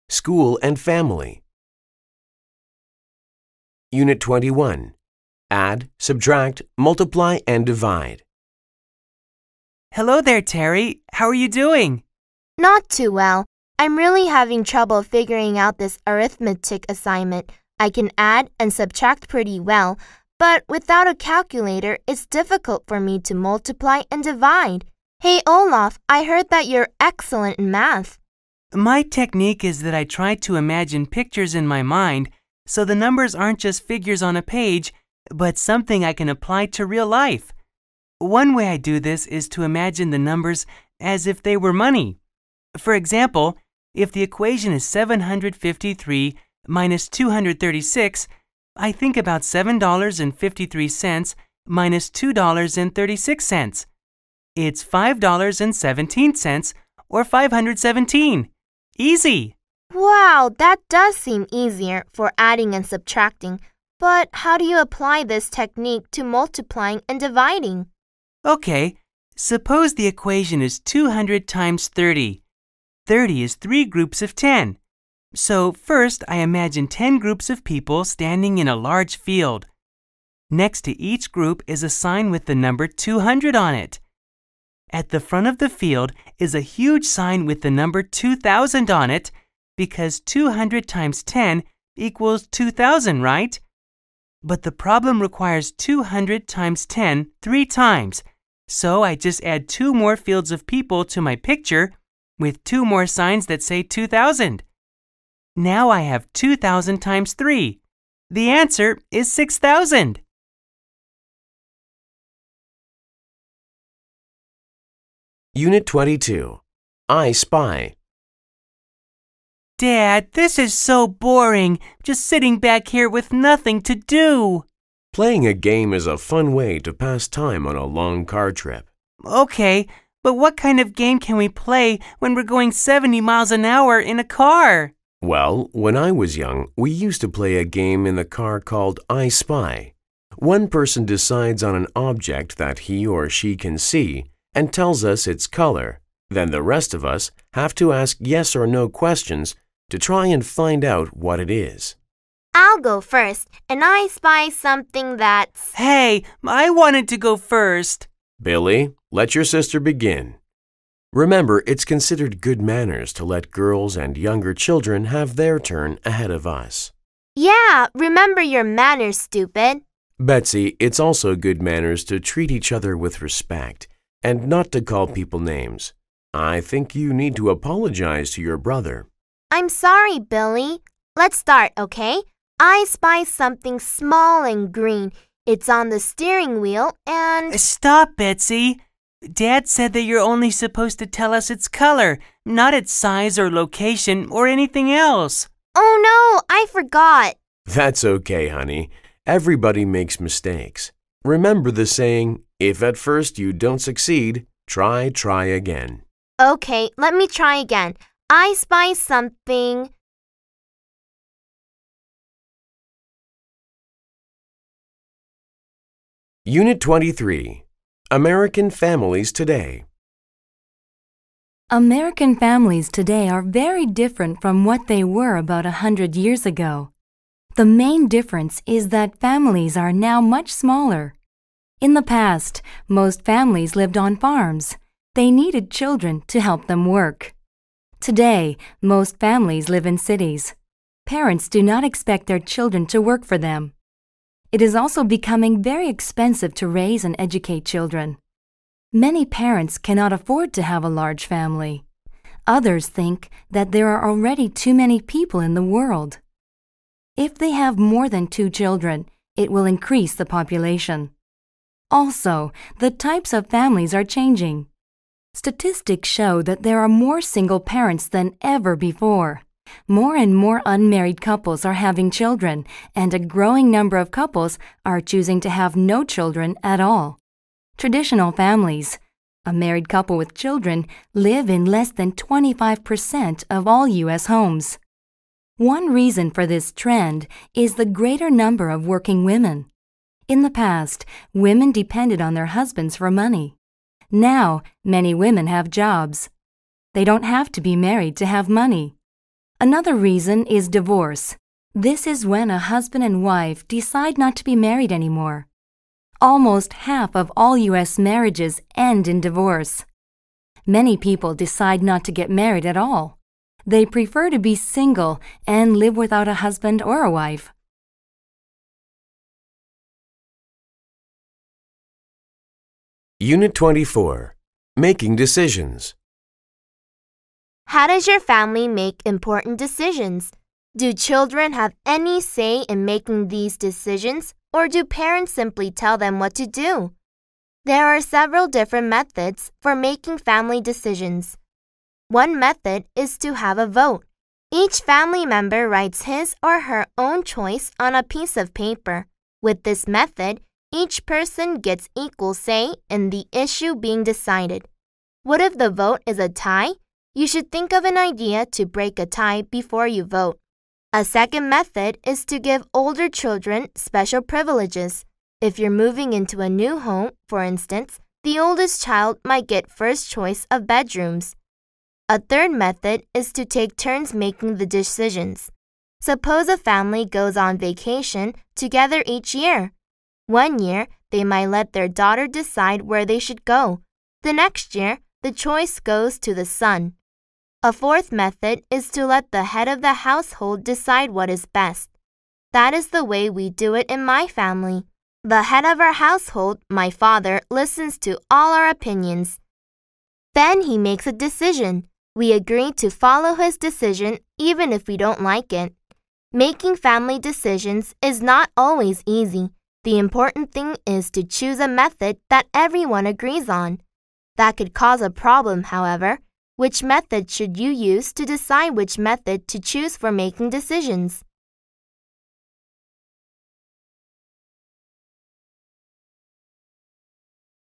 School and Family. Unit 21. Add, subtract, multiply, and divide. Hello there, Terry. How are you doing? Not too well. I'm really having trouble figuring out this arithmetic assignment. I can add and subtract pretty well, but without a calculator, it's difficult for me to multiply and divide. Hey, Olaf, I heard that you're excellent in math. My technique is that I try to imagine pictures in my mind, so the numbers aren't just figures on a page, but something I can apply to real life. One way I do this is to imagine the numbers as if they were money. For example, if the equation is 753 minus 236, I think about $7.53 minus $2.36. It's $5.17 or 517. Easy! Wow, that does seem easier for adding and subtracting. But how do you apply this technique to multiplying and dividing? Okay, suppose the equation is 200 times 30. 30 is 3 groups of 10. So first, I imagine 10 groups of people standing in a large field. Next to each group is a sign with the number 200 on it. At the front of the field is a huge sign with the number 2000 on it because 200 times 10 equals 2000, right? But the problem requires 200 times 10 3 times, so I just add 2 more fields of people to my picture with 2 more signs that say 2000. Now I have 2000 times 3. The answer is 6000. Unit 22. I spy. Dad, this is so boring, just sitting back here with nothing to do. Playing a game is a fun way to pass time on a long car trip. Okay, but what kind of game can we play when we're going 70 miles an hour in a car? Well, when I was young, we used to play a game in the car called I Spy. One person decides on an object that he or she can see and tells us its color. Then the rest of us have to ask yes or no questions to try and find out what it is. I'll go first, and I spy something that's… Hey, I wanted to go first. Billy, let your sister begin. Remember, it's considered good manners to let girls and younger children have their turn ahead of us. Yeah, remember your manners, stupid. Betsy, it's also good manners to treat each other with respect and not to call people names. I think you need to apologize to your brother. I'm sorry, Billy. Let's start, okay? I spy something small and green. It's on the steering wheel and… Stop, Betsy. Dad said that you're only supposed to tell us its color, not its size or location or anything else. Oh no, I forgot. That's okay, honey. Everybody makes mistakes. Remember the saying, if at first you don't succeed, try again. Okay, let me try again. I spy something… Unit 23. American Families Today. American families today are very different from what they were about 100 years ago. The main difference is that families are now much smaller. In the past, most families lived on farms. They needed children to help them work. Today, most families live in cities. Parents do not expect their children to work for them. It is also becoming very expensive to raise and educate children. Many parents cannot afford to have a large family. Others think that there are already too many people in the world. If they have more than 2 children, it will increase the population. Also, the types of families are changing. Statistics show that there are more single parents than ever before. More and more unmarried couples are having children, and a growing number of couples are choosing to have no children at all. Traditional families, a married couple with children, live in less than 25% of all U.S. homes. One reason for this trend is the greater number of working women. In the past, women depended on their husbands for money. Now, many women have jobs. They don't have to be married to have money. Another reason is divorce. This is when a husband and wife decide not to be married anymore. Almost half of all U.S. marriages end in divorce. Many people decide not to get married at all. They prefer to be single and live without a husband or a wife. Unit 24. Making decisions. How does your family make important decisions? Do children have any say in making these decisions, or do parents simply tell them what to do? There are several different methods for making family decisions. One method is to have a vote. Each family member writes his or her own choice on a piece of paper. With this method, each person gets equal say in the issue being decided. What if the vote is a tie? You should think of an idea to break a tie before you vote. A second method is to give older children special privileges. If you're moving into a new home, for instance, the oldest child might get first choice of bedrooms. A third method is to take turns making the decisions. Suppose a family goes on vacation together each year. One year, they might let their daughter decide where they should go. The next year, the choice goes to the son. A fourth method is to let the head of the household decide what is best. That is the way we do it in my family. The head of our household, my father, listens to all our opinions. Then he makes a decision. We agree to follow his decision even if we don't like it. Making family decisions is not always easy. The important thing is to choose a method that everyone agrees on. That could cause a problem, however. Which method should you use to decide which method to choose for making decisions?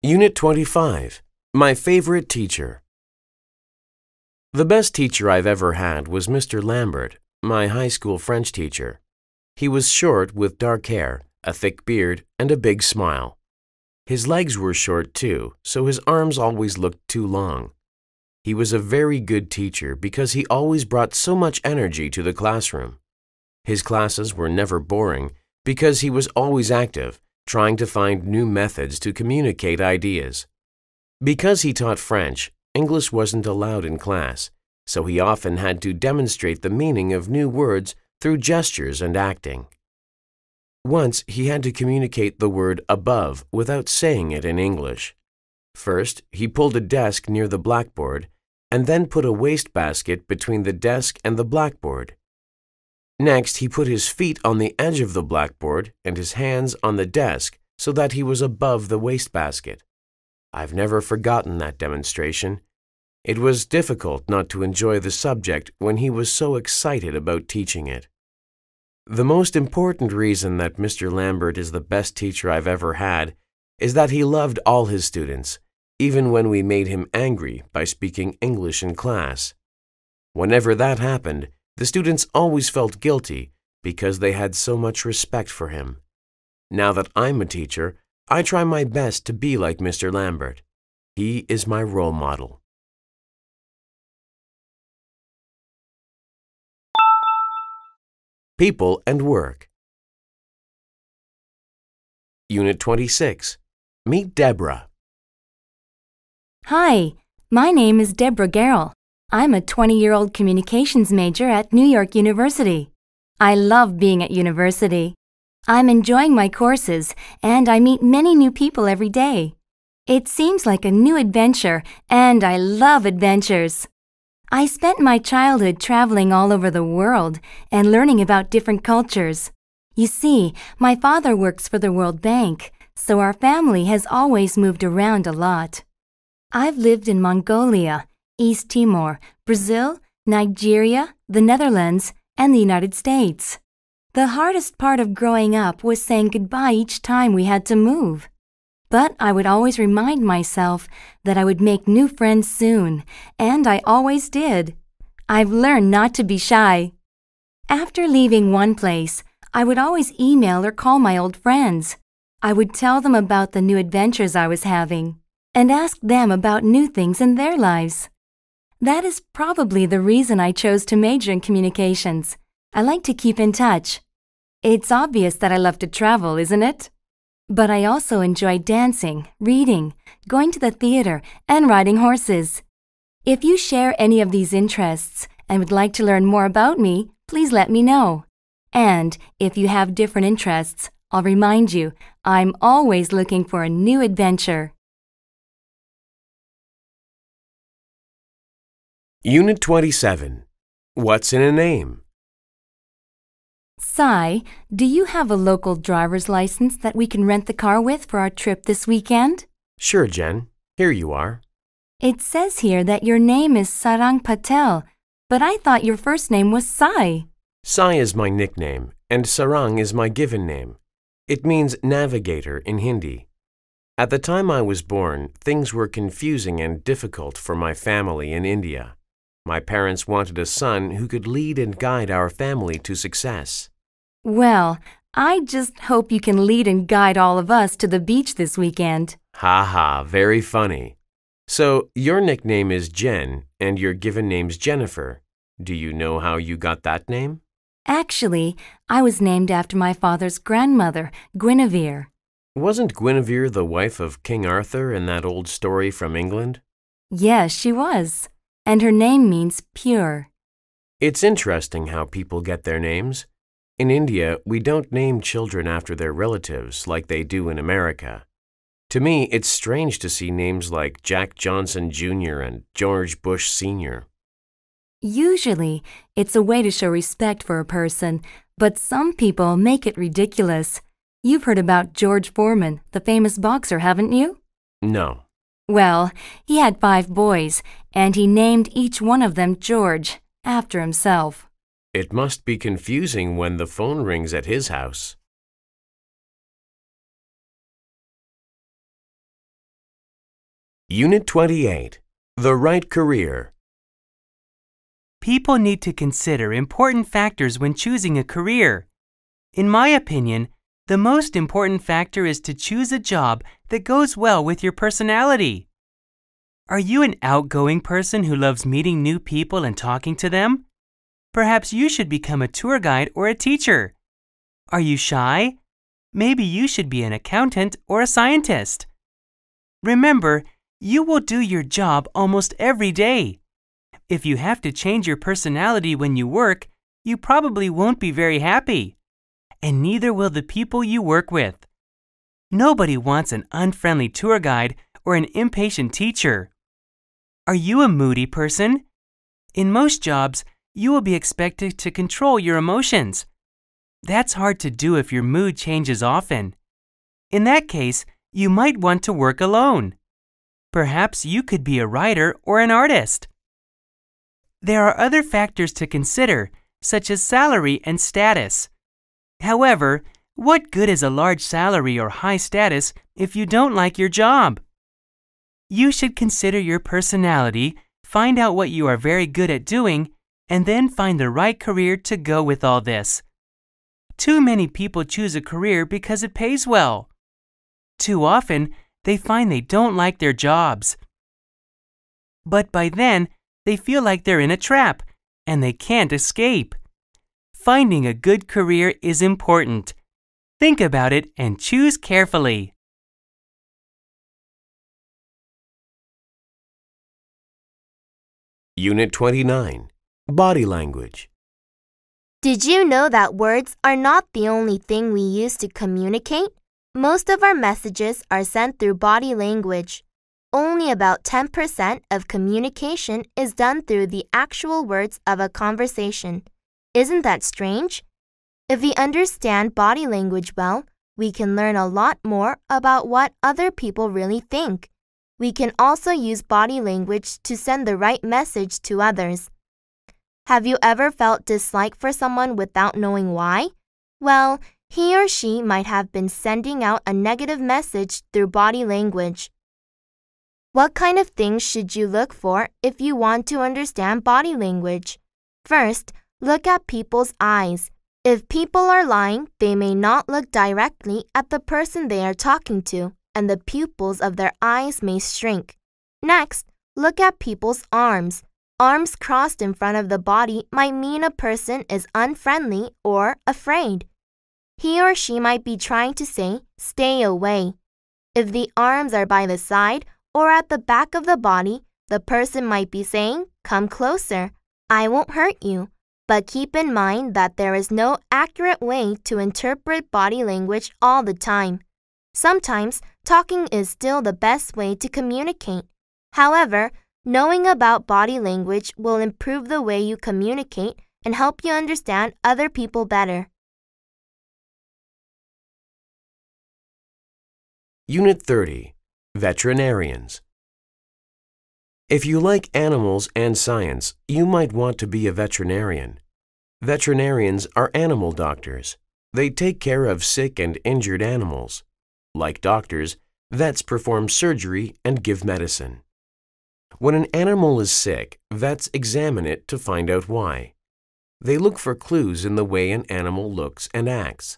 Unit 25. My favorite teacher. The best teacher I've ever had was Mr. Lambert, my high school French teacher. He was short with dark hair, a thick beard, and a big smile. His legs were short too, so his arms always looked too long. He was a very good teacher because he always brought so much energy to the classroom. His classes were never boring because he was always active, trying to find new methods to communicate ideas. Because he taught French, English wasn't allowed in class, so he often had to demonstrate the meaning of new words through gestures and acting. Once, he had to communicate the word above without saying it in English. First, he pulled a desk near the blackboard and then put a wastebasket between the desk and the blackboard. Next, he put his feet on the edge of the blackboard and his hands on the desk so that he was above the wastebasket. I've never forgotten that demonstration. It was difficult not to enjoy the subject when he was so excited about teaching it. The most important reason that Mr. Lambert is the best teacher I've ever had is that he loved all his students, even when we made him angry by speaking English in class. Whenever that happened, the students always felt guilty because they had so much respect for him. Now that I'm a teacher, I try my best to be like Mr. Lambert. He is my role model. People and work. Unit 26. Meet Deborah. Hi, my name is Deborah Garrell. I'm a 20-year-old communications major at New York University. I love being at university. I'm enjoying my courses, and I meet many new people every day. It seems like a new adventure, and I love adventures. I spent my childhood traveling all over the world and learning about different cultures. You see, my father works for the World Bank, so our family has always moved around a lot. I've lived in Mongolia, East Timor, Brazil, Nigeria, the Netherlands, and the United States. The hardest part of growing up was saying goodbye each time we had to move. But I would always remind myself that I would make new friends soon, and I always did. I've learned not to be shy. After leaving one place, I would always email or call my old friends. I would tell them about the new adventures I was having and ask them about new things in their lives. That is probably the reason I chose to major in communications. I like to keep in touch. It's obvious that I love to travel, isn't it? But I also enjoy dancing, reading, going to the theater, and riding horses. If you share any of these interests and would like to learn more about me, please let me know. And if you have different interests, I'll remind you, I'm always looking for a new adventure. Unit 27. What's in a name? Sai, do you have a local driver's license that we can rent the car with for our trip this weekend? Sure, Jen. Here you are. It says here that your name is Sarang Patel, but I thought your first name was Sai. Sai is my nickname, and Sarang is my given name. It means navigator in Hindi. At the time I was born, things were confusing and difficult for my family in India. My parents wanted a son who could lead and guide our family to success. Well, I just hope you can lead and guide all of us to the beach this weekend. Ha ha, very funny. So, your nickname is Jen, and your given name's Jennifer. Do you know how you got that name? Actually, I was named after my father's grandmother, Guinevere. Wasn't Guinevere the wife of King Arthur in that old story from England? Yes, she was. And her name means pure. It's interesting how people get their names. In India, we don't name children after their relatives like they do in America. To me, it's strange to see names like Jack Johnson Jr. and George Bush Sr. Usually, it's a way to show respect for a person, but some people make it ridiculous. You've heard about George Foreman, the famous boxer, haven't you? No. Well, he had 5 boys, and he named each one of them George, after himself. It must be confusing when the phone rings at his house. Unit 28. The right career. People need to consider important factors when choosing a career. In my opinion, the most important factor is to choose a job that goes well with your personality. Are you an outgoing person who loves meeting new people and talking to them? Perhaps you should become a tour guide or a teacher. Are you shy? Maybe you should be an accountant or a scientist. Remember, you will do your job almost every day. If you have to change your personality when you work, you probably won't be very happy. And neither will the people you work with. Nobody wants an unfriendly tour guide or an impatient teacher. Are you a moody person? In most jobs, you will be expected to control your emotions. That's hard to do if your mood changes often. In that case, you might want to work alone. Perhaps you could be a writer or an artist. There are other factors to consider, such as salary and status. However, what good is a large salary or high status if you don't like your job? You should consider your personality, find out what you are very good at doing, and then find the right career to go with all this. Too many people choose a career because it pays well. Too often, they find they don't like their jobs. But by then, they feel like they're in a trap, and they can't escape. Finding a good career is important. Think about it and choose carefully. Unit 29. Body language. Did you know that words are not the only thing we use to communicate? Most of our messages are sent through body language. Only about 10% of communication is done through the actual words of a conversation. Isn't that strange? If we understand body language well, we can learn a lot more about what other people really think. We can also use body language to send the right message to others. Have you ever felt dislike for someone without knowing why? Well, he or she might have been sending out a negative message through body language. What kind of things should you look for if you want to understand body language? First, Look at people's eyes. If people are lying, they may not look directly at the person they are talking to, and the pupils of their eyes may shrink. Next, look at people's arms. Arms crossed in front of the body might mean a person is unfriendly or afraid. He or she might be trying to say, "Stay away." If the arms are by the side or at the back of the body, the person might be saying, "Come closer. I won't hurt you." But keep in mind that there is no accurate way to interpret body language all the time. Sometimes, talking is still the best way to communicate. However, knowing about body language will improve the way you communicate and help you understand other people better. Unit 30, Veterinarians. If you like animals and science, you might want to be a veterinarian. Veterinarians are animal doctors. They take care of sick and injured animals. Like doctors, vets perform surgery and give medicine. When an animal is sick, vets examine it to find out why. They look for clues in the way an animal looks and acts.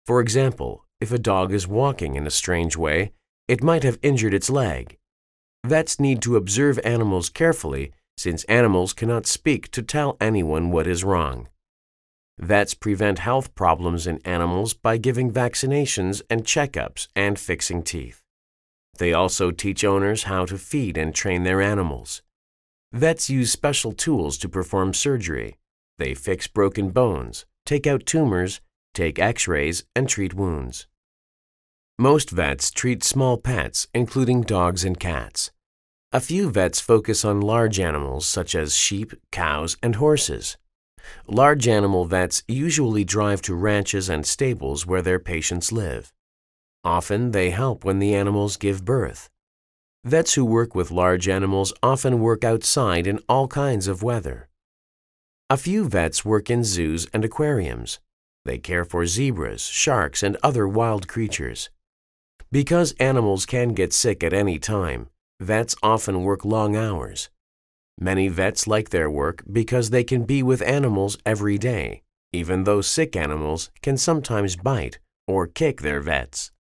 For example, if a dog is walking in a strange way, it might have injured its leg. Vets need to observe animals carefully since animals cannot speak to tell anyone what is wrong. Vets prevent health problems in animals by giving vaccinations and checkups and fixing teeth. They also teach owners how to feed and train their animals. Vets use special tools to perform surgery. They fix broken bones, take out tumors, take x-rays, and treat wounds. Most vets treat small pets, including dogs and cats. A few vets focus on large animals such as sheep, cows, and horses. Large animal vets usually drive to ranches and stables where their patients live. Often they help when the animals give birth. Vets who work with large animals often work outside in all kinds of weather. A few vets work in zoos and aquariums. They care for zebras, sharks, and other wild creatures. Because animals can get sick at any time, vets often work long hours. Many vets like their work because they can be with animals every day, even though sick animals can sometimes bite or kick their vets.